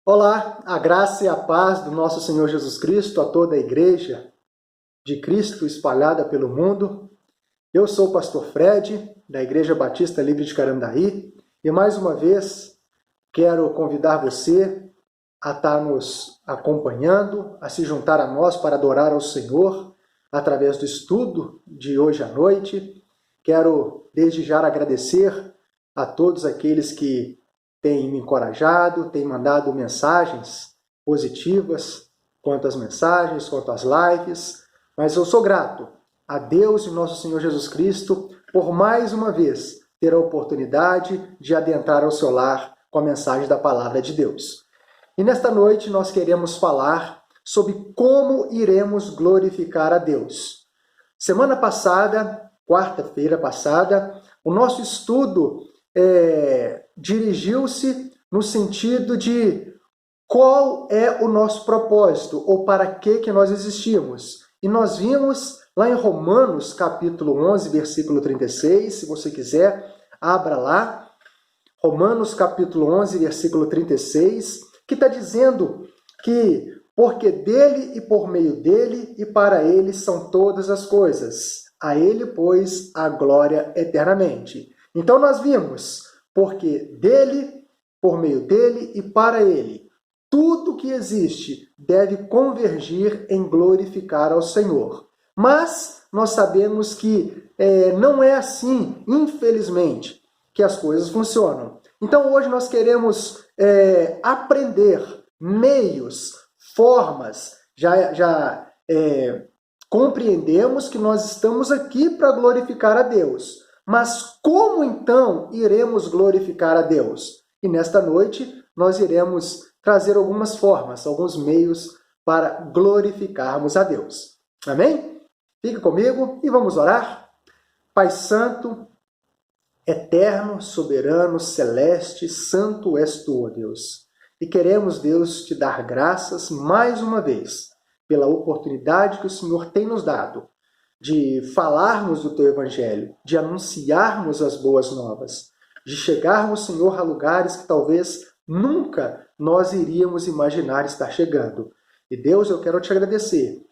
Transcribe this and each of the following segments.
Olá, a graça e a paz do nosso Senhor Jesus Cristo a toda a igreja de Cristo espalhada pelo mundo. Eu sou o pastor Fred, da Igreja Batista Livre de Carandaí, e mais uma vez quero convidar você a estar nos acompanhando, a se juntar a nós para adorar ao Senhor através do estudo de hoje à noite. Quero desde já agradecer a todos aqueles que têm me encorajado, têm mandado mensagens positivas quanto às mensagens, quanto às lives, mas eu sou grato a Deus e nosso Senhor Jesus Cristo por mais uma vez ter a oportunidade de adentrar ao seu lar com a mensagem da Palavra de Deus. E nesta noite nós queremos falar sobre como iremos glorificar a Deus. Semana passada, quarta-feira passada, o nosso estudo dirigiu-se no sentido de qual é o nosso propósito ou para que nós existimos. E nós vimos lá em Romanos, capítulo 11, versículo 36, se você quiser, abra lá. Romanos, capítulo 11, versículo 36, que está dizendo que porque dele e por meio dele e para ele são todas as coisas. A ele, pois, a glória eternamente. Então nós vimos, porque dele, por meio dele e para ele, tudo que existe deve convergir em glorificar ao Senhor. Mas nós sabemos que não é assim, infelizmente, que as coisas funcionam. Então hoje nós queremos aprender meios, formas, já compreendemos que nós estamos aqui para glorificar a Deus. Mas como então iremos glorificar a Deus? E nesta noite nós iremos trazer algumas formas, alguns meios para glorificarmos a Deus. Amém? Fique comigo e vamos orar. Pai Santo, eterno, soberano, celeste, santo és tu, ó Deus. E queremos, Deus, te dar graças mais uma vez pela oportunidade que o Senhor tem nos dado de falarmos do teu evangelho, de anunciarmos as boas novas, de chegarmos, Senhor, a lugares que talvez nunca nós iríamos imaginar estar chegando. E Deus, eu quero te agradecer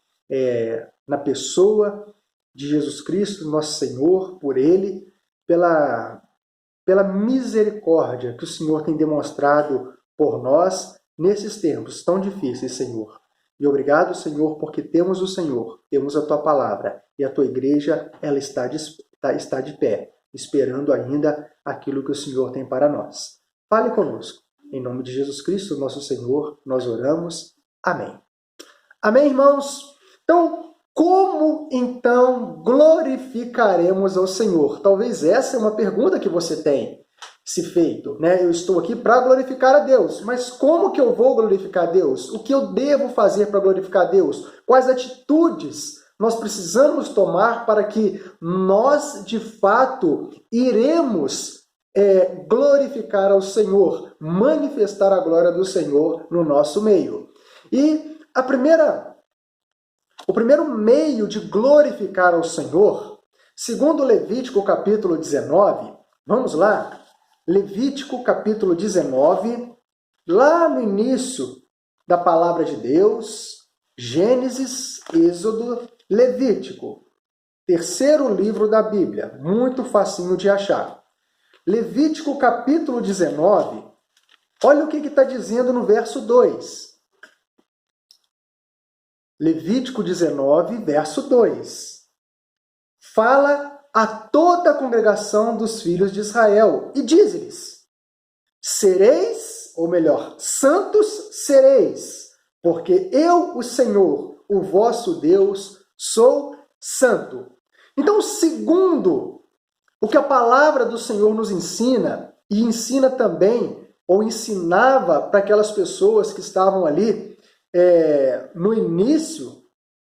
na pessoa de Jesus Cristo, nosso Senhor, por Ele, pela misericórdia que o Senhor tem demonstrado por nós nesses tempos tão difíceis, Senhor. E obrigado, Senhor, porque temos o Senhor, temos a Tua Palavra, e a Tua igreja ela está de pé, esperando ainda aquilo que o Senhor tem para nós. Fale conosco. Em nome de Jesus Cristo, nosso Senhor, nós oramos. Amém. Amém, irmãos? Então, como então glorificaremos ao Senhor? Talvez essa é uma pergunta que você tem se feito, né? Eu estou aqui para glorificar a Deus, mas como que eu vou glorificar a Deus? O que eu devo fazer para glorificar a Deus? Quais atitudes nós precisamos tomar para que nós, de fato, iremos glorificar ao Senhor, manifestar a glória do Senhor no nosso meio? E o primeiro meio de glorificar ao Senhor, segundo Levítico capítulo 19, vamos lá, Levítico capítulo 19, lá no início da palavra de Deus, Gênesis, Êxodo, Levítico, terceiro livro da Bíblia, muito facinho de achar. Levítico capítulo 19, olha o que está dizendo no verso 2. Levítico 19, verso 2. Fala a toda a congregação dos filhos de Israel e diz-lhes: sereis, ou melhor, santos sereis, porque eu, o Senhor, o vosso Deus, sou santo. Então, segundo o que a palavra do Senhor nos ensina, e ensina também, ou ensinava para aquelas pessoas que estavam ali no início,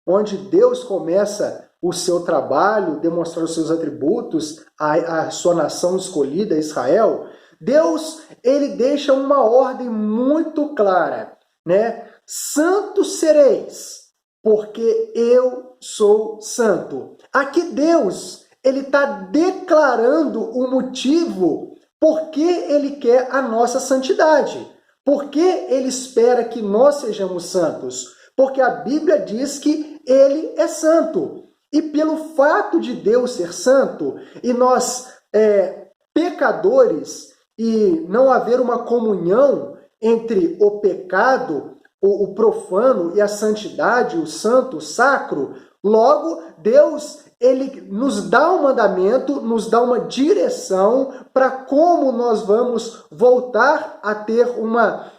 onde Deus começa o seu trabalho, demonstrar os seus atributos à sua nação escolhida, Israel, Deus, ele deixa uma ordem muito clara, né? Santos sereis, porque eu sou santo. Aqui Deus, ele está declarando o motivo por que ele quer a nossa santidade. Por que ele espera que nós sejamos santos? Porque a Bíblia diz que ele é santo. E pelo fato de Deus ser santo, e nós pecadores, e não haver uma comunhão entre o pecado, o profano e a santidade, o santo, o sacro, logo Deus ele nos dá um mandamento, nos dá uma direção para como nós vamos voltar a ter uma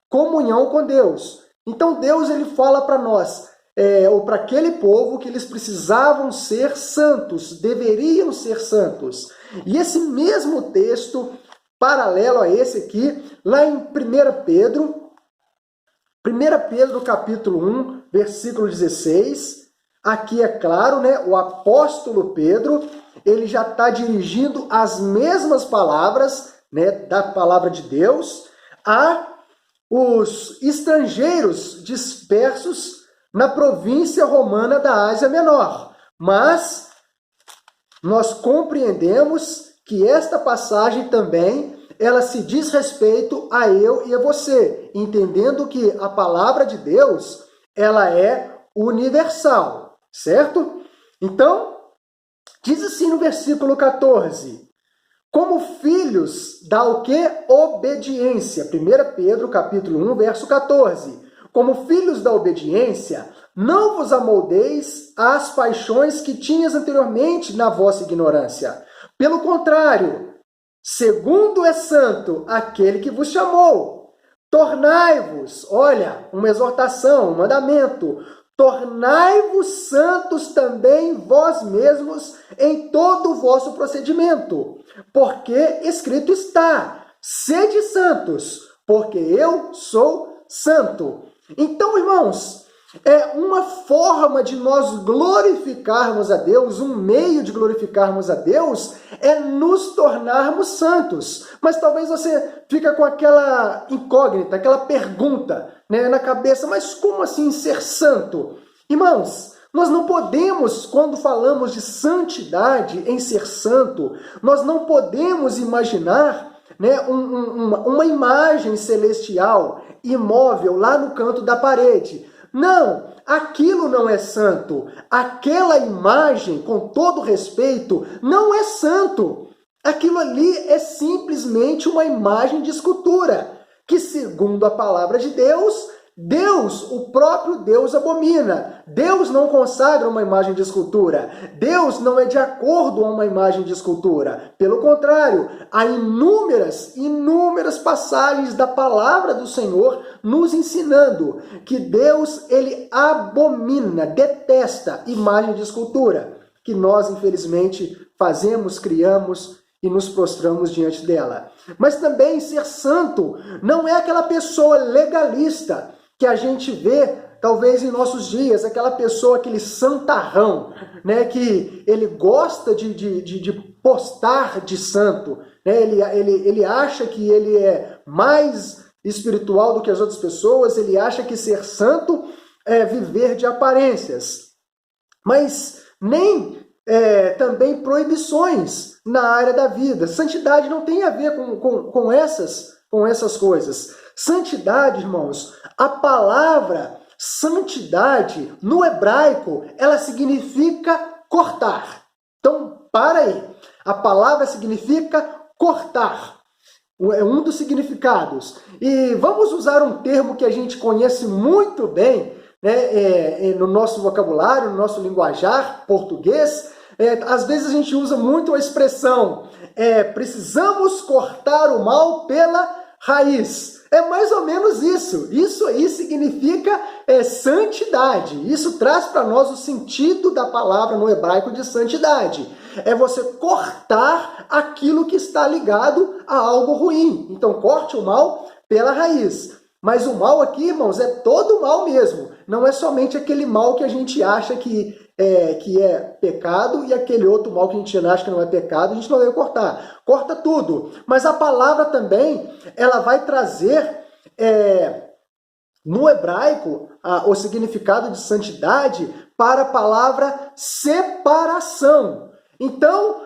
comunhão com Deus. Então Deus ele fala para nós, ou para aquele povo, que eles precisavam ser santos, deveriam ser santos. E esse mesmo texto, paralelo a esse aqui, lá em 1 Pedro capítulo 1, versículo 16, aqui é claro, né, o apóstolo Pedro, ele já está dirigindo as mesmas palavras, né, da palavra de Deus a os estrangeiros dispersos na província romana da Ásia Menor. Mas nós compreendemos que esta passagem também ela se diz respeito a eu e a você, entendendo que a palavra de Deus ela é universal, certo? Então, diz assim no versículo 14: como filhos da o quê? Obediência. 1 Pedro capítulo 1, verso 14. Como filhos da obediência, não vos amoldeis às paixões que tinhas anteriormente na vossa ignorância. Pelo contrário, segundo é santo aquele que vos chamou, tornai-vos, olha, uma exortação, um mandamento, tornai-vos santos também vós mesmos em todo o vosso procedimento, porque escrito está, sede santos, porque eu sou santo. Então, irmãos, é uma forma de nós glorificarmos a Deus, um meio de glorificarmos a Deus, é nos tornarmos santos. Mas talvez você fica com aquela incógnita, aquela pergunta, né, na cabeça, mas como assim ser santo? Irmãos, nós não podemos, quando falamos de santidade, em ser santo, nós não podemos imaginar, né, uma imagem celestial, imóvel, lá no canto da parede. Não, aquilo não é santo. Aquela imagem, com todo respeito, não é santo. Aquilo ali é simplesmente uma imagem de escultura, que segundo a palavra de Deus, o próprio Deus abomina. Deus não consagra uma imagem de escultura. Deus não é de acordo a uma imagem de escultura. Pelo contrário, há inúmeras passagens da palavra do Senhor nos ensinando que Deus, ele abomina, detesta imagem de escultura, que nós, infelizmente, fazemos, criamos e nos prostramos diante dela. Mas também ser santo não é aquela pessoa legalista que a gente vê, talvez em nossos dias, aquela pessoa, aquele santarrão, né, que ele gosta de postar de santo, né, ele acha que ele é mais espiritual do que as outras pessoas, ele acha que ser santo é viver de aparências. Mas nem também proibições na área da vida. Santidade não tem a ver com essas coisas. Santidade, irmãos, a palavra santidade no hebraico, ela significa cortar. Então, para aí. A palavra significa cortar. É um dos significados. E vamos usar um termo que a gente conhece muito bem, né, no nosso vocabulário, no nosso linguajar português. Às vezes a gente usa muito a expressão precisamos cortar o mal pela raiz. É mais ou menos isso. Isso aí significa santidade. Isso traz para nós o sentido da palavra no hebraico de santidade. É você cortar aquilo que está ligado a algo ruim. Então, corte o mal pela raiz. Mas o mal aqui, irmãos, é todo o mal mesmo. Não é somente aquele mal que a gente acha que é pecado e aquele outro mal que a gente acha que não é pecado, a gente não deve cortar. Corta tudo. Mas a palavra também, ela vai trazer no hebraico o significado de santidade para a palavra separação. Então,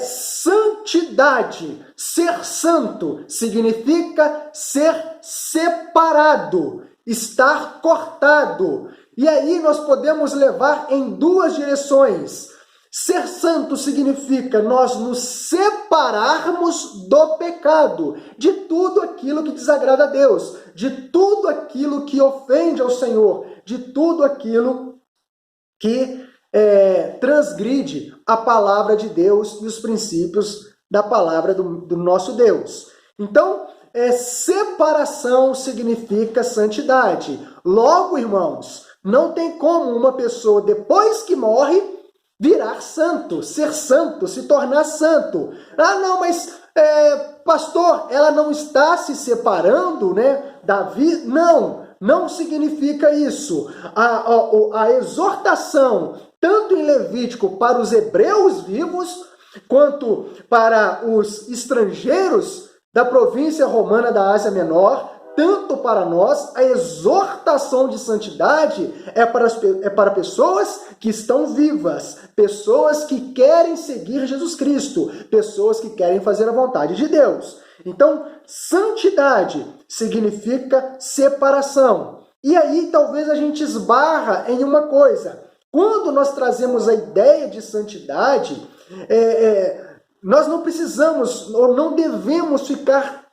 santidade. Ser santo significa ser separado, estar cortado. E aí nós podemos levar em duas direções. Ser santo significa nós nos separarmos do pecado, de tudo aquilo que desagrada a Deus, de tudo aquilo que ofende ao Senhor, de tudo aquilo que transgride a palavra de Deus e os princípios da palavra do nosso Deus. Então, separação significa santidade. Logo, irmãos, não tem como uma pessoa, depois que morre, virar santo, ser santo, se tornar santo. Ah, não, mas pastor, ela não está se separando, né, da vida? Não significa isso. A exortação, tanto em Levítico para os hebreus vivos, quanto para os estrangeiros da província romana da Ásia Menor, tanto para nós, a exortação de santidade é para pessoas que estão vivas, pessoas que querem seguir Jesus Cristo, pessoas que querem fazer a vontade de Deus. Então, santidade significa separação. E aí talvez a gente esbarra em uma coisa. Quando nós trazemos a ideia de santidade, nós não precisamos ou não devemos ficar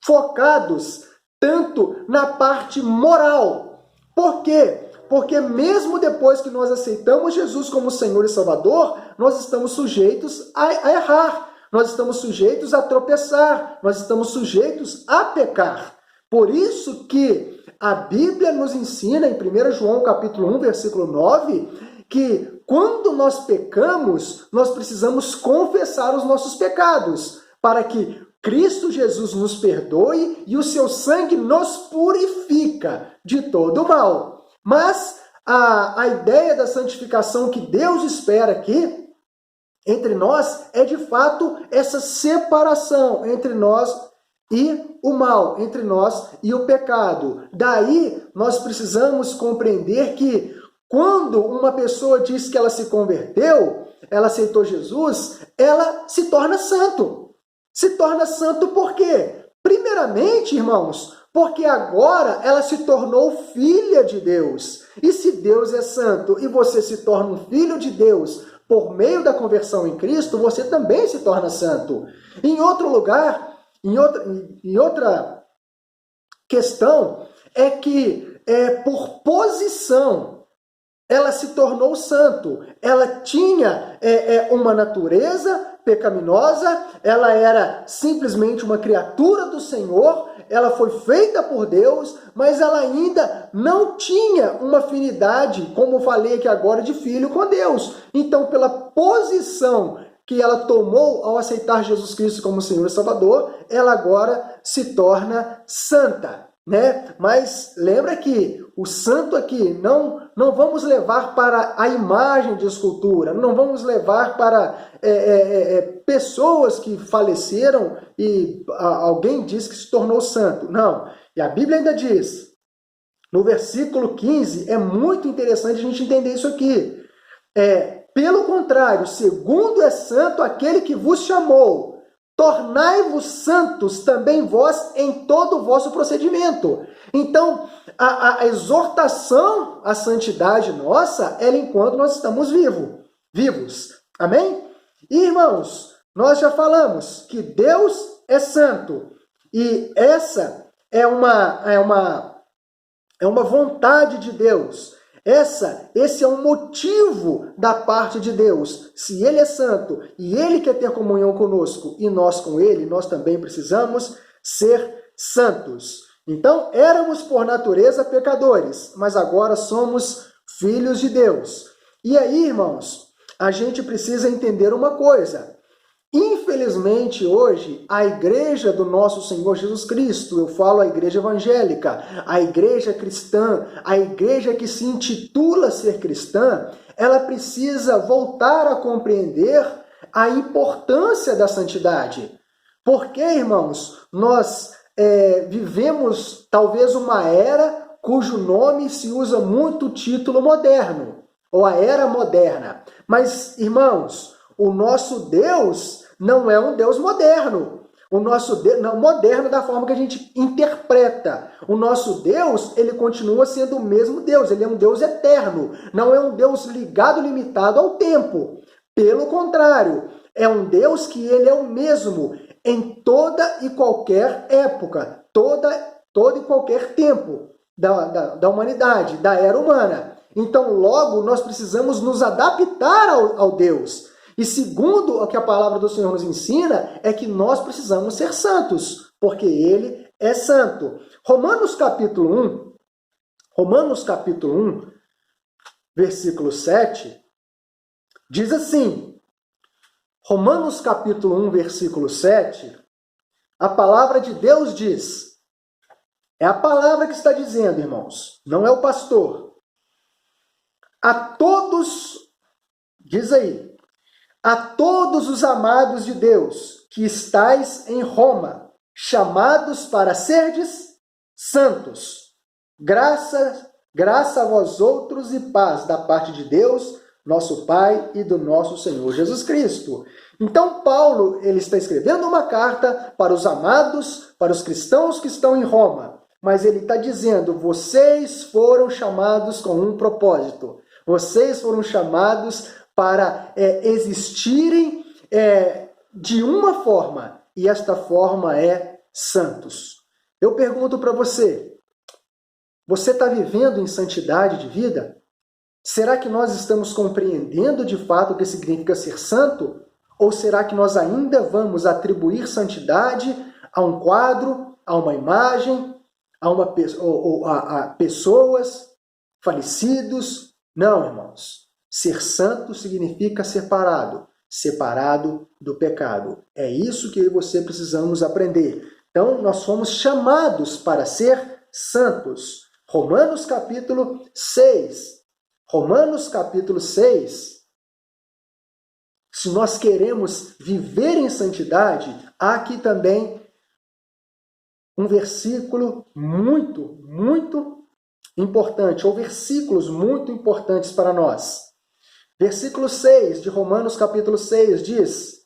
focados tanto na parte moral. Por quê? Porque mesmo depois que nós aceitamos Jesus como Senhor e Salvador, nós estamos sujeitos a errar, nós estamos sujeitos a tropeçar, nós estamos sujeitos a pecar. Por isso que a Bíblia nos ensina, em 1 João capítulo 1, versículo 9, que quando nós pecamos, nós precisamos confessar os nossos pecados, para que Cristo Jesus nos perdoe e o seu sangue nos purifica de todo o mal. Mas a ideia da santificação que Deus espera aqui entre nós é de fato essa separação entre nós e o mal, entre nós e o pecado. Daí nós precisamos compreender que quando uma pessoa diz que ela se converteu, ela aceitou Jesus, ela se torna santo. Se torna santo por quê? Primeiramente, irmãos, porque agora ela se tornou filha de Deus. E se Deus é santo e você se torna um filho de Deus por meio da conversão em Cristo, você também se torna santo. Em outro lugar, em outra questão, é que por posição ela se tornou santo. Ela tinha uma natureza pecaminosa, ela era simplesmente uma criatura do Senhor, ela foi feita por Deus, mas ela ainda não tinha uma afinidade, como falei aqui agora, de filho com Deus. Então, pela posição que ela tomou ao aceitar Jesus Cristo como Senhor e Salvador, ela agora se torna santa. Né? Mas lembra que o santo aqui não vamos levar para a imagem de escultura, não vamos levar para pessoas que faleceram e alguém diz que se tornou santo. Não. E a Bíblia ainda diz, no versículo 15, é muito interessante a gente entender isso aqui. Pelo contrário, segundo é santo aquele que vos chamou, tornai-vos santos também vós em todo o vosso procedimento. Então, a exortação à santidade nossa é enquanto nós estamos vivos. Amém? E, irmãos, nós já falamos que Deus é santo. E essa é uma vontade de Deus. Esse é um motivo da parte de Deus. Se Ele é santo e Ele quer ter comunhão conosco e nós com Ele, nós também precisamos ser santos. Então, éramos por natureza pecadores, mas agora somos filhos de Deus. E aí, irmãos, a gente precisa entender uma coisa. Infelizmente, hoje, a igreja do nosso Senhor Jesus Cristo, eu falo a igreja evangélica, a igreja cristã, a igreja que se intitula ser cristã, ela precisa voltar a compreender a importância da santidade. Porque, irmãos, nós vivemos talvez uma era cujo nome se usa muito o título moderno, ou a era moderna. Mas, irmãos, o nosso Deus não é um Deus moderno. O nosso Deus, não moderno da forma que a gente interpreta. O nosso Deus, ele continua sendo o mesmo Deus. Ele é um Deus eterno. Não é um Deus ligado, limitado ao tempo. Pelo contrário, é um Deus que ele é o mesmo em toda e qualquer época, todo e qualquer tempo da humanidade, da era humana. Então, logo, nós precisamos nos adaptar ao Deus. E segundo o que a palavra do Senhor nos ensina, é que nós precisamos ser santos, porque Ele é santo. Romanos capítulo 1, versículo 7, diz assim, Romanos capítulo 1, versículo 7, a palavra de Deus diz, é a palavra que está dizendo, irmãos, não é o pastor. A todos, diz aí, a todos os amados de Deus que estais em Roma, chamados para serdes santos. Graça a vós outros e paz da parte de Deus, nosso Pai e do nosso Senhor Jesus Cristo. Então Paulo, ele está escrevendo uma carta para os amados, para os cristãos que estão em Roma. Mas ele está dizendo, vocês foram chamados com um propósito. Vocês foram chamados para existirem de uma forma, e esta forma é santos. Eu pergunto para você está vivendo em santidade de vida? Será que nós estamos compreendendo de fato o que significa ser santo? Ou será que nós ainda vamos atribuir santidade a um quadro, a uma imagem, a pessoas, falecidos? Não, irmãos. Ser santo significa separado do pecado. É isso que eu e você precisamos aprender. Então, nós fomos chamados para ser santos. Romanos capítulo 6. Romanos capítulo 6. Se nós queremos viver em santidade, há aqui também um versículo muito, muito importante, ou versículos muito importantes para nós. Versículo 6 de Romanos capítulo 6 diz,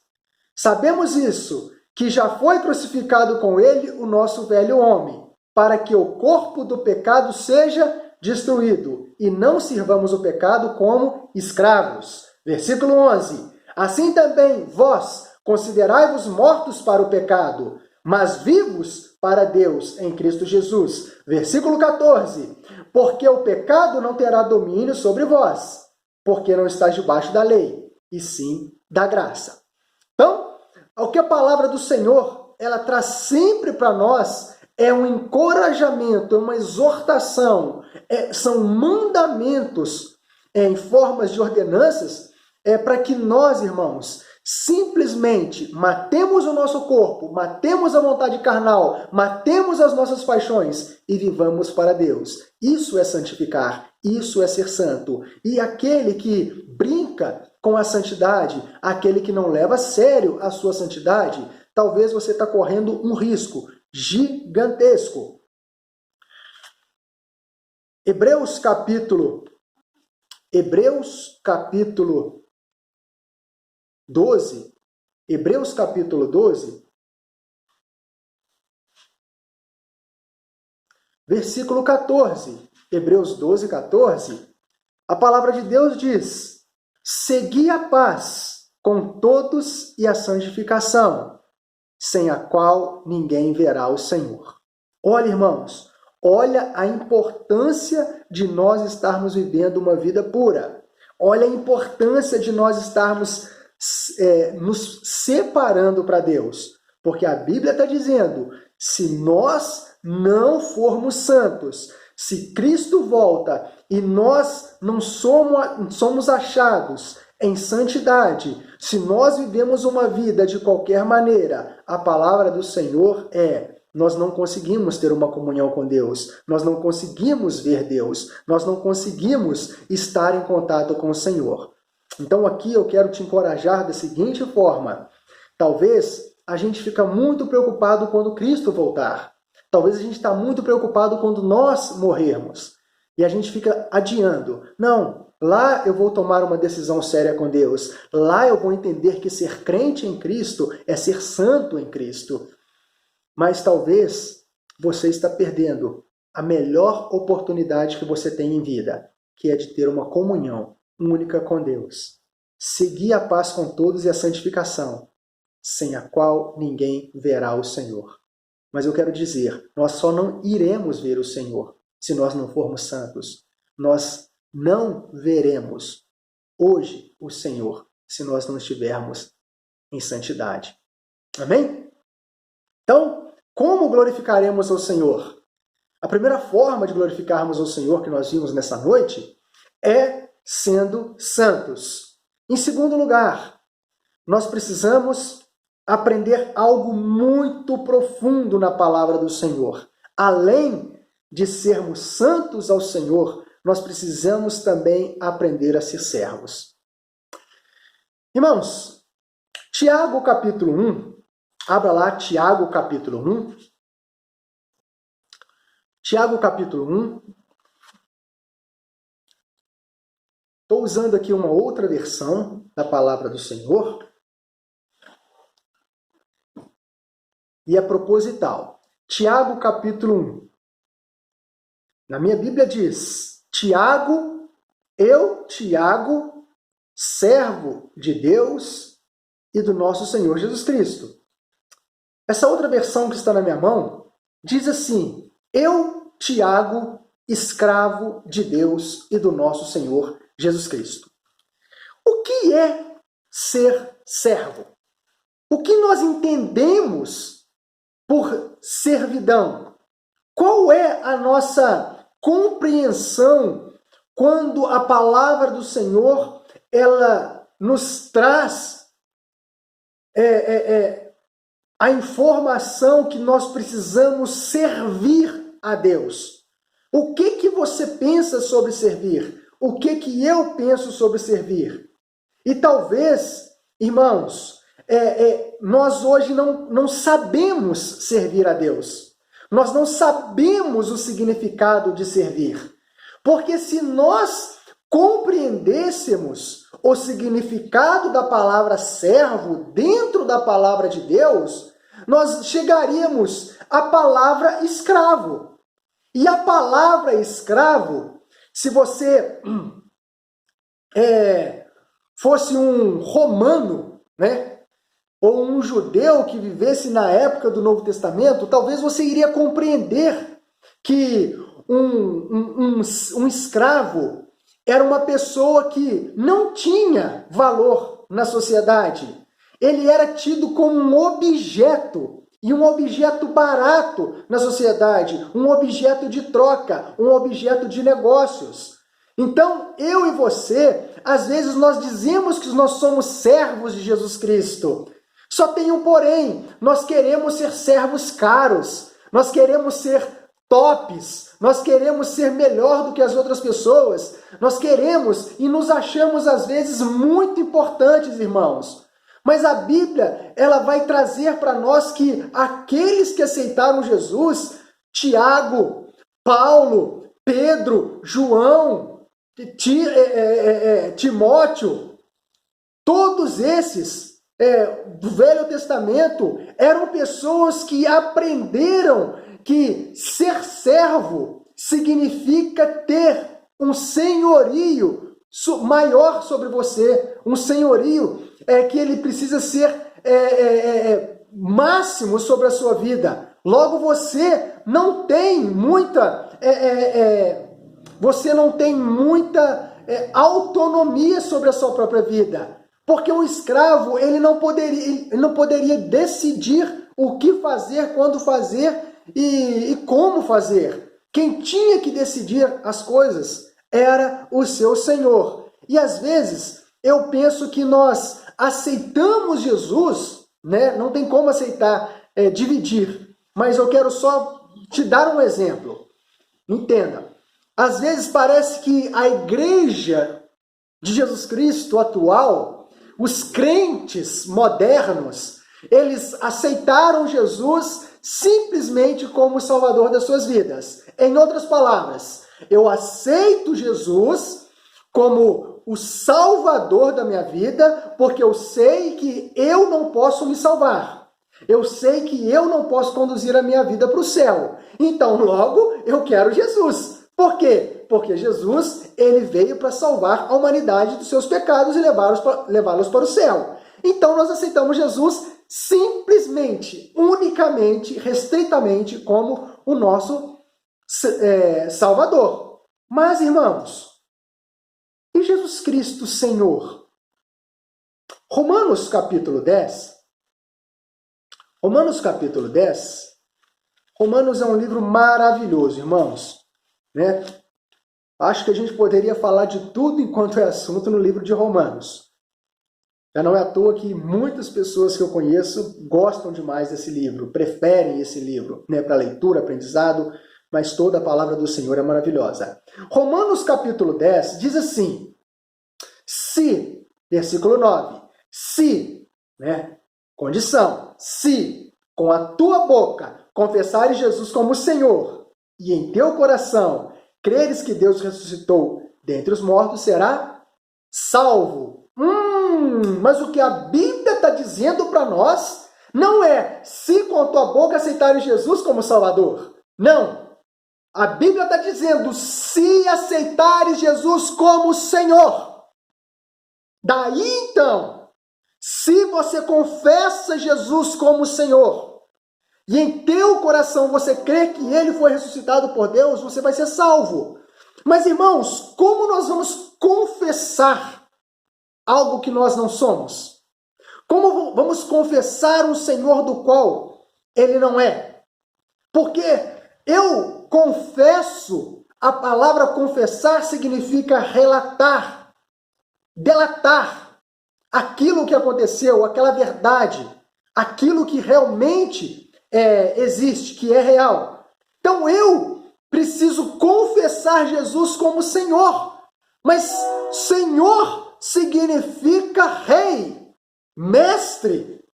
sabemos isso, que já foi crucificado com ele o nosso velho homem, para que o corpo do pecado seja destruído, e não sirvamos o pecado como escravos. Versículo 11, assim também vós considerai-vos mortos para o pecado, mas vivos para Deus em Cristo Jesus. Versículo 14, porque o pecado não terá domínio sobre vós, porque não está debaixo da lei, e sim da graça. Então, o que a palavra do Senhor, ela traz sempre para nós é um encorajamento, é uma exortação, são mandamentos em formas de ordenanças, para que nós, irmãos, simplesmente matemos o nosso corpo, matemos a vontade carnal, matemos as nossas paixões e vivamos para Deus. Isso é santificar, isso é ser santo. E aquele que brinca com a santidade, aquele que não leva a sério a sua santidade, talvez você está correndo um risco gigantesco. Hebreus capítulo 12, Hebreus capítulo 12, versículo 14, Hebreus 12, 14, a palavra de Deus diz, segui a paz com todos e a santificação, sem a qual ninguém verá o Senhor. Olha, irmãos, olha a importância de nós estarmos vivendo uma vida pura. Olha a importância de nós estarmos nos separando para Deus. Porque a Bíblia está dizendo, se nós não formos santos, se Cristo volta e nós não somos achados em santidade, se nós vivemos uma vida de qualquer maneira, a palavra do Senhor nós não conseguimos ter uma comunhão com Deus, nós não conseguimos ver Deus, nós não conseguimos estar em contato com o Senhor. Então aqui eu quero te encorajar da seguinte forma, talvez a gente fica muito preocupado quando Cristo voltar, talvez a gente está muito preocupado quando nós morrermos. E a gente fica adiando. Não, lá eu vou tomar uma decisão séria com Deus. Lá eu vou entender que ser crente em Cristo é ser santo em Cristo. Mas talvez você está perdendo a melhor oportunidade que você tem em vida, que é de ter uma comunhão única com Deus. Seguir a paz com todos e a santificação, sem a qual ninguém verá o Senhor. Mas eu quero dizer, nós só não iremos ver o Senhor se nós não formos santos. Nós não veremos hoje o Senhor se nós não estivermos em santidade. Amém? Então, como glorificaremos ao Senhor? A primeira forma de glorificarmos ao Senhor que nós vimos nessa noite é sendo santos. Em segundo lugar, nós precisamos aprender algo muito profundo na palavra do Senhor. Além de sermos santos ao Senhor, nós precisamos também aprender a ser servos. Irmãos, Tiago capítulo 1, abra lá Tiago capítulo 1. Tiago capítulo 1. Estou usando aqui uma outra versão da palavra do Senhor. E é proposital. Tiago capítulo 1. Na minha Bíblia diz, Tiago, servo de Deus e do nosso Senhor Jesus Cristo. Essa outra versão que está na minha mão diz assim, eu, Tiago, escravo de Deus e do nosso Senhor Jesus Cristo. O que é ser servo? O que nós entendemos por servidão? Qual é a nossa compreensão quando a palavra do Senhor ela nos traz a informação que nós precisamos servir a Deus? O que você pensa sobre servir? O que eu penso sobre servir? E talvez, irmãos, nós hoje não sabemos servir a Deus. Nós não sabemos o significado de servir. Porque se nós compreendêssemos o significado da palavra servo dentro da palavra de Deus, nós chegaríamos à palavra escravo. E a palavra escravo, se você fosse um romano, né, ou um judeu que vivesse na época do Novo Testamento, talvez você iria compreender que um escravo era uma pessoa que não tinha valor na sociedade. Ele era tido como um objeto, e um objeto barato na sociedade, um objeto de troca, um objeto de negócios. Então, eu e você, às vezes nós dizemos que nós somos servos de Jesus Cristo. Só tem um porém, nós queremos ser servos caros, nós queremos ser tops, nós queremos ser melhor do que as outras pessoas, nós queremos e nos achamos às vezes muito importantes, irmãos. Mas a Bíblia, ela vai trazer para nós que aqueles que aceitaram Jesus, Tiago, Paulo, Pedro, João, Timóteo, todos esses do Velho Testamento eram pessoas que aprenderam que ser servo significa ter um senhorio maior sobre você, um senhorio que ele precisa ser máximo sobre a sua vida. Logo, você não tem muita autonomia sobre a sua própria vida. Porque um escravo, ele não poderia decidir o que fazer, quando fazer e como fazer. Quem tinha que decidir as coisas era o seu Senhor. E às vezes eu penso que nós aceitamos Jesus, né? Não tem como aceitar, dividir. Mas eu quero só te dar um exemplo. Entenda. Às vezes parece que a igreja de Jesus Cristo atual, os crentes modernos, eles aceitaram Jesus simplesmente como o Salvador das suas vidas. Em outras palavras, Eu aceito Jesus como o Salvador da minha vida, porque eu sei que eu não posso me salvar. Eu sei que eu não posso conduzir a minha vida para o céu. Então, logo, eu quero Jesus. Por quê? Porque Jesus, ele veio para salvar a humanidade dos seus pecados e levá-los para o céu. Então, nós aceitamos Jesus simplesmente, unicamente, restritamente como o nosso Salvador. Mas, irmãos, e Jesus Cristo Senhor? Romanos capítulo 10. Romanos é um livro maravilhoso, irmãos. Né? Acho que a gente poderia falar de tudo enquanto é assunto no livro de Romanos. Já não é à toa que muitas pessoas que eu conheço gostam demais desse livro, preferem esse livro, né, para leitura, aprendizado, mas toda a palavra do Senhor é maravilhosa. Romanos capítulo 10 diz assim, se, versículo 9, se, né, condição, se com a tua boca confessares Jesus como Senhor e em teu coração creres que Deus ressuscitou dentre os mortos, será salvo. Mas o que a Bíblia está dizendo para nós não é se com a tua boca aceitares Jesus como Salvador. Não. A Bíblia está dizendo se aceitares Jesus como Senhor. Daí então, se você confessa Jesus como Senhor e em teu coração você crê que Ele foi ressuscitado por Deus, você vai ser salvo. Mas, irmãos, como nós vamos confessar algo que nós não somos? Como vamos confessar um Senhor do qual Ele não é? Porque eu confesso, a palavra confessar significa relatar, delatar aquilo que aconteceu, aquela verdade, aquilo que realmente existe, que é real. Então eu preciso confessar Jesus como Senhor. Mas Senhor significa rei, mestre,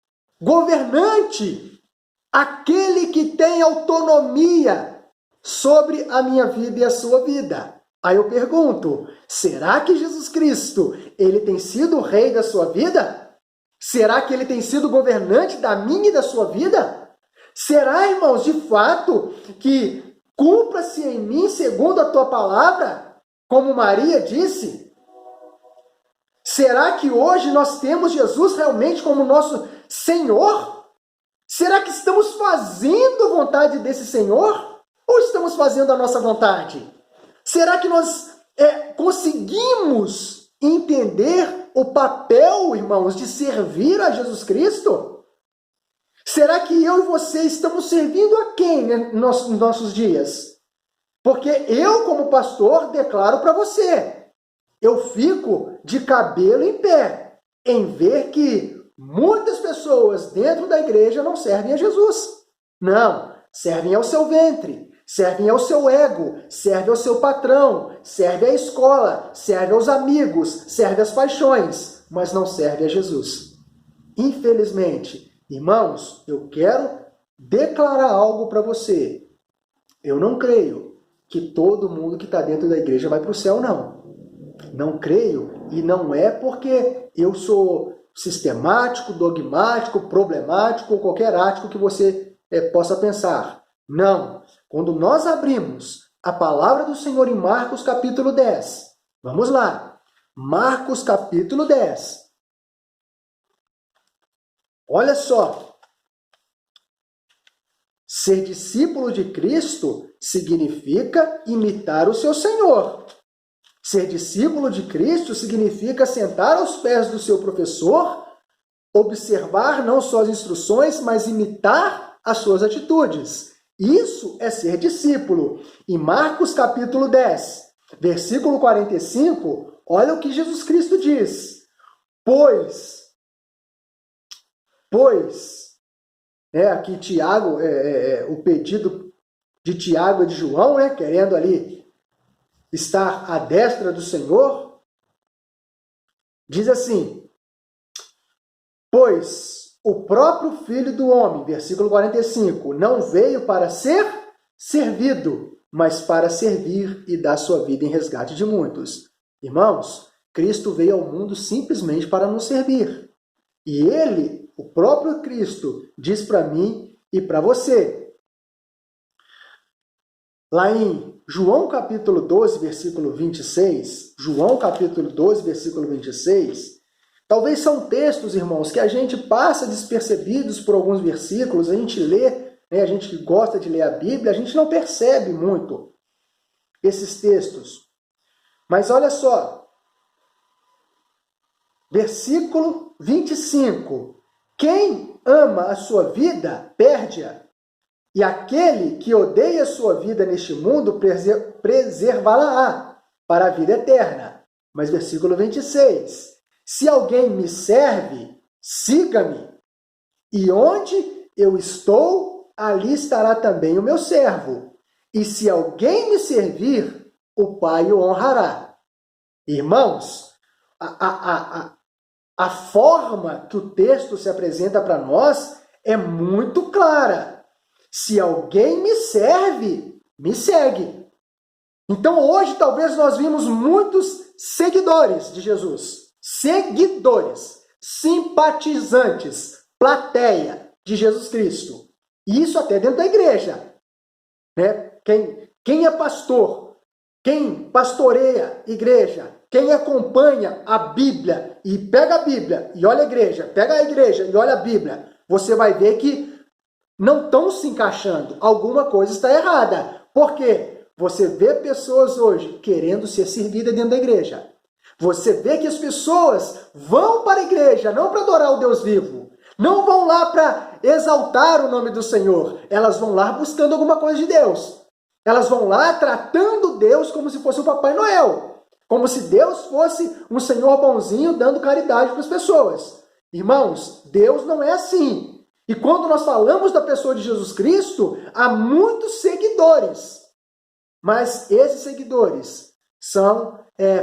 governante, aquele que tem autonomia sobre a minha vida e a sua vida. Aí eu pergunto, será que Jesus Cristo, ele tem sido o rei da sua vida? Será que ele tem sido governante da minha e da sua vida? Será, irmãos, de fato, que cumpra-se em mim segundo a tua palavra, como Maria disse? Será que hoje nós temos Jesus realmente como nosso Senhor? Será que estamos fazendo a vontade desse Senhor? Ou estamos fazendo a nossa vontade? Será que nós conseguimos entender o papel, irmãos, de servir a Jesus Cristo? Será que eu e você estamos servindo a quem, né, nos nossos dias? Porque eu, como pastor, declaro para você, eu fico de cabelo em pé em ver que muitas pessoas dentro da igreja não servem a Jesus. Não, servem ao seu ventre, servem ao seu ego, servem ao seu patrão, servem à escola, servem aos amigos, servem às paixões, mas não servem a Jesus. Infelizmente, irmãos, eu quero declarar algo para você. Eu não creio que todo mundo que está dentro da igreja vai para o céu, não. Não creio, e não é porque eu sou sistemático, dogmático, problemático ou qualquer ático que você possa pensar. Não. Quando nós abrimos a palavra do Senhor em Marcos capítulo 10, vamos lá. Marcos capítulo 10. Olha só. Ser discípulo de Cristo significa imitar o seu Senhor. Ser discípulo de Cristo significa sentar aos pés do seu professor, observar não só as instruções, mas imitar as suas atitudes. Isso é ser discípulo. Em Marcos capítulo 10, versículo 45, olha o que Jesus Cristo diz. Pois, aqui Tiago, o pedido de Tiago e de João, querendo ali estar à destra do Senhor, diz assim, pois o próprio Filho do Homem, versículo 45, não veio para ser servido, mas para servir e dar sua vida em resgate de muitos. Irmãos, Cristo veio ao mundo simplesmente para nos servir. E ele, o próprio Cristo, diz para mim e para você. Lá em João capítulo 12, versículo 26, João capítulo 12, versículo 26, talvez são textos, irmãos, que a gente passa despercebidos por alguns versículos, a gente lê, né, a gente que gosta de ler a Bíblia, a gente não percebe muito esses textos. Mas olha só, versículo 25, quem ama a sua vida, perde-a. E aquele que odeia a sua vida neste mundo, preservá-la-á para a vida eterna. Mas versículo 26. Se alguém me serve, siga-me. E onde eu estou, ali estará também o meu servo. E se alguém me servir, o Pai o honrará. Irmãos, a forma que o texto se apresenta para nós é muito clara. Se alguém me serve, me segue. Então hoje talvez nós vimos muitos seguidores de Jesus. Seguidores, simpatizantes, plateia de Jesus Cristo. E isso até dentro da igreja. Né? Quem é pastor, quem pastoreia igreja, quem acompanha a Bíblia e pega a Bíblia e olha a igreja, pega a igreja e olha a Bíblia, você vai ver que não estão se encaixando. Alguma coisa está errada. Por quê? Você vê pessoas hoje querendo ser servidas dentro da igreja. Você vê que as pessoas vão para a igreja, não para adorar o Deus vivo. Não vão lá para exaltar o nome do Senhor. Elas vão lá buscando alguma coisa de Deus. Elas vão lá tratando Deus como se fosse o Papai Noel. Como se Deus fosse um Senhor bonzinho dando caridade para as pessoas. Irmãos, Deus não é assim. E quando nós falamos da pessoa de Jesus Cristo, há muitos seguidores. Mas esses seguidores são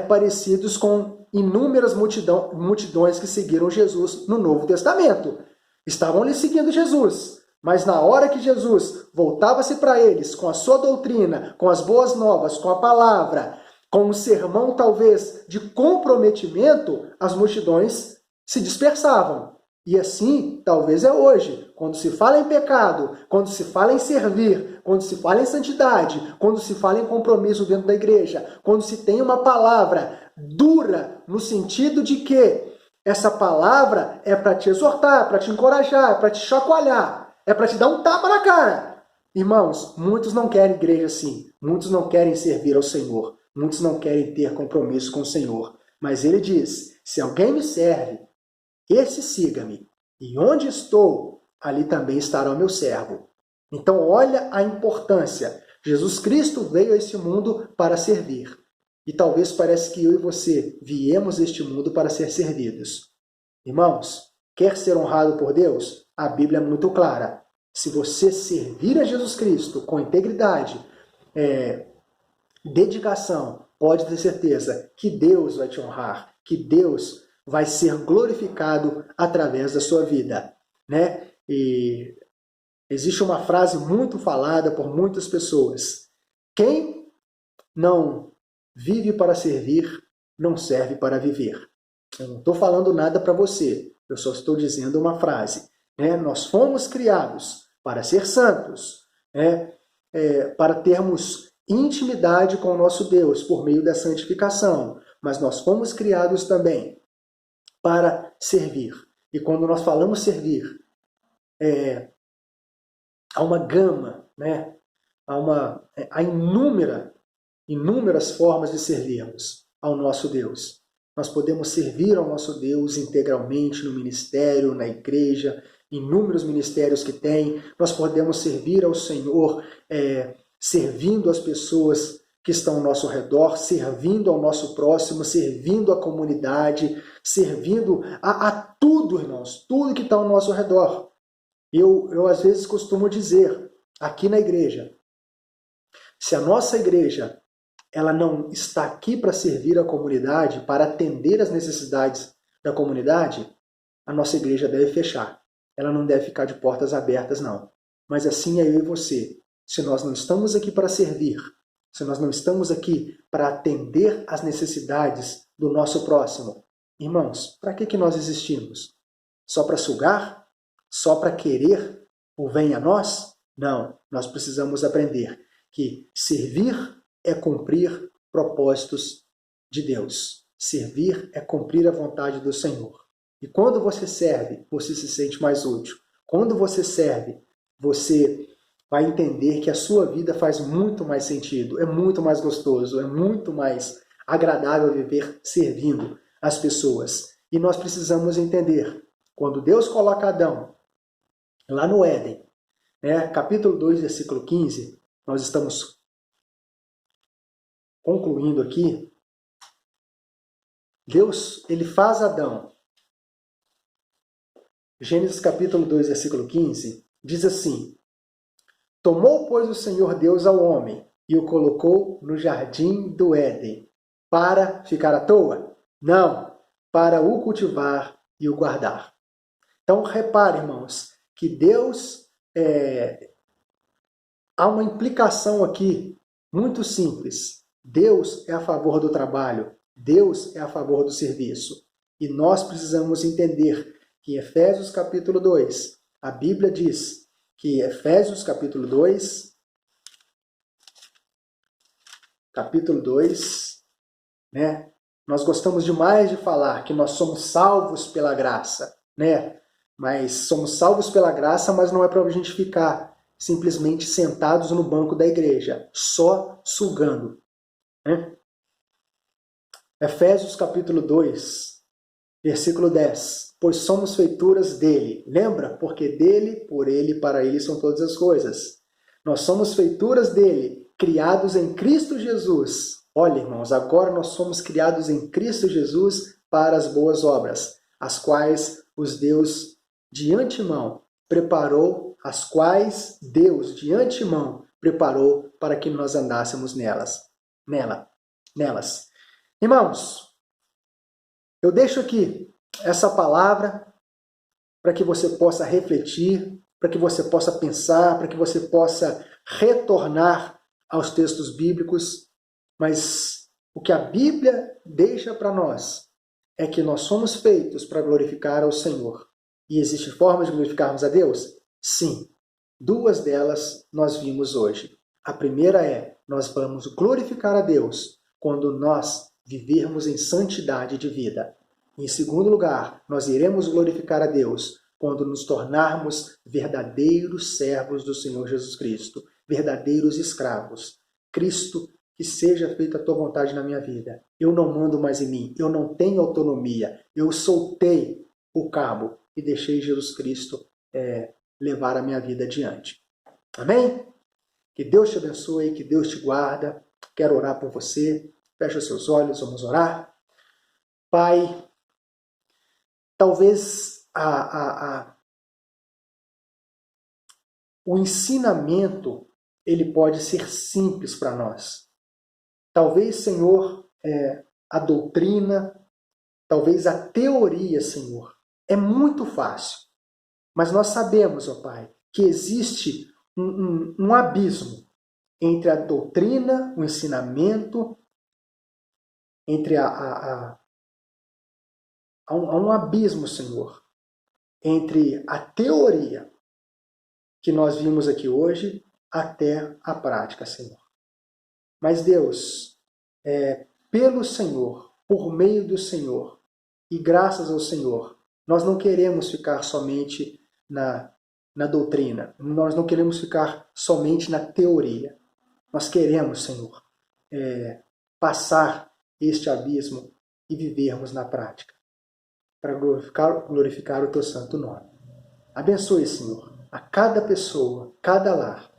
parecidos com inúmeras multidões que seguiram Jesus no Novo Testamento. Estavam ali seguindo Jesus. Mas na hora que Jesus voltava-se para eles com a sua doutrina, com as boas novas, com a palavra, com um sermão talvez de comprometimento, as multidões se dispersavam. E assim, talvez é hoje, quando se fala em pecado, quando se fala em servir, quando se fala em santidade, quando se fala em compromisso dentro da igreja, quando se tem uma palavra dura, no sentido de que essa palavra é para te exortar, para te encorajar, para te chacoalhar, é para te dar um tapa na cara. Irmãos, muitos não querem igreja assim, muitos não querem servir ao Senhor, muitos não querem ter compromisso com o Senhor. Mas ele diz, se alguém me serve, esse siga-me, e onde estou, ali também estará o meu servo. Então olha a importância. Jesus Cristo veio a este mundo para servir. E talvez pareça que eu e você viemos a este mundo para ser servidos. Irmãos, quer ser honrado por Deus? A Bíblia é muito clara. Se você servir a Jesus Cristo com integridade, dedicação, pode ter certeza que Deus vai te honrar, que Deus vai ser glorificado através da sua vida, né? E existe uma frase muito falada por muitas pessoas. Quem não vive para servir, não serve para viver. Eu não estou falando nada para você, eu só estou dizendo uma frase. Né? Nós fomos criados para ser santos, né? Para termos intimidade com o nosso Deus por meio da santificação, mas nós fomos criados também para servir. E quando nós falamos servir, há uma gama, né? Há inúmeras formas de servirmos ao nosso Deus. Nós podemos servir ao nosso Deus integralmente no ministério, na igreja, inúmeros ministérios que tem. Nós podemos servir ao Senhor servindo as pessoas que estão ao nosso redor, servindo ao nosso próximo, servindo à comunidade, servindo a tudo, irmãos, tudo que está ao nosso redor. Eu às vezes costumo dizer, aqui na igreja, se a nossa igreja ela não está aqui para servir a comunidade, para atender as necessidades da comunidade, a nossa igreja deve fechar. Ela não deve ficar de portas abertas, não. Mas assim é eu e você. se nós não estamos aqui para servir, se nós não estamos aqui para atender às necessidades do nosso próximo, irmãos, para que nós existimos? Só para sugar? Só para querer o bem a nós? Não, nós precisamos aprender que servir é cumprir propósitos de Deus. Servir é cumprir a vontade do Senhor. E quando você serve, você se sente mais útil. Quando você serve, você vai entender que a sua vida faz muito mais sentido, é muito mais gostoso, é muito mais agradável viver servindo as pessoas. E nós precisamos entender, quando Deus coloca Adão lá no Éden, capítulo 2, versículo 15, nós estamos concluindo aqui, Deus, ele faz Adão. Gênesis capítulo 2, versículo 15, diz assim: Tomou, pois, o Senhor Deus ao homem e o colocou no jardim do Éden, para ficar à toa? Não, para o cultivar e o guardar. Então, repare, irmãos, que Deus, há uma implicação aqui muito simples. Deus é a favor do trabalho, Deus é a favor do serviço. E nós precisamos entender que em Efésios capítulo 2, a Bíblia diz que Efésios capítulo 2, nós gostamos demais de falar que nós somos salvos pela graça, mas somos salvos pela graça, mas não é para a gente ficar simplesmente sentados no banco da igreja, só sugando. Efésios capítulo 2, versículo 10. Pois somos feituras dele. Lembra? Porque dele, por ele e para ele são todas as coisas. Nós somos feituras dele, criados em Cristo Jesus. Olha, irmãos, agora nós somos criados em Cristo Jesus para as boas obras, as quais Deus de antemão preparou para que nós andássemos nelas. Irmãos, eu deixo aqui essa palavra para que você possa refletir, para que você possa pensar, para que você possa retornar aos textos bíblicos, mas o que a Bíblia deixa para nós é que nós somos feitos para glorificar ao Senhor. E existe forma de glorificarmos a Deus? Sim. 2 delas nós vimos hoje. A primeira é, nós vamos glorificar a Deus quando nós vivermos em santidade de vida. Em segundo lugar, nós iremos glorificar a Deus quando nos tornarmos verdadeiros servos do Senhor Jesus Cristo, verdadeiros escravos. Cristo, que seja feita a tua vontade na minha vida. Eu não mando mais em mim, eu não tenho autonomia, eu soltei o cabo e deixei Jesus Cristo levar a minha vida adiante. Amém? Que Deus te abençoe, que Deus te guarda. Quero orar por você. Feche os seus olhos, vamos orar. Pai, talvez o ensinamento ele pode ser simples para nós. Talvez, Senhor, a doutrina, talvez a teoria, Senhor, é muito fácil. Mas nós sabemos, ó Pai, que existe um abismo entre a doutrina, o ensinamento, entre há um abismo, Senhor, entre a teoria que nós vimos aqui hoje até a prática, Senhor. Mas Deus, pelo Senhor, por meio do Senhor e graças ao Senhor, nós não queremos ficar somente na doutrina, nós não queremos ficar somente na teoria. Nós queremos, Senhor, passar este abismo e vivermos na prática, para glorificar o Teu santo nome. Abençoe, Senhor, a cada pessoa, cada lar,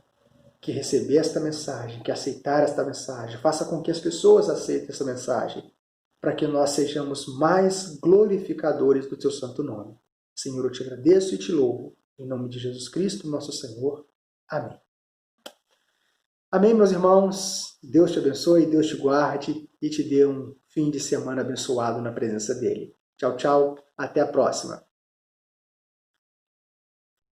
que receber esta mensagem, que aceitar esta mensagem, faça com que as pessoas aceitem essa mensagem, para que nós sejamos mais glorificadores do Teu santo nome. Senhor, eu te agradeço e te louvo, em nome de Jesus Cristo, nosso Senhor. Amém. Amém, meus irmãos. Deus te abençoe, Deus te guarde e te dê um fim de semana abençoado na presença dEle. Tchau, tchau. Até a próxima.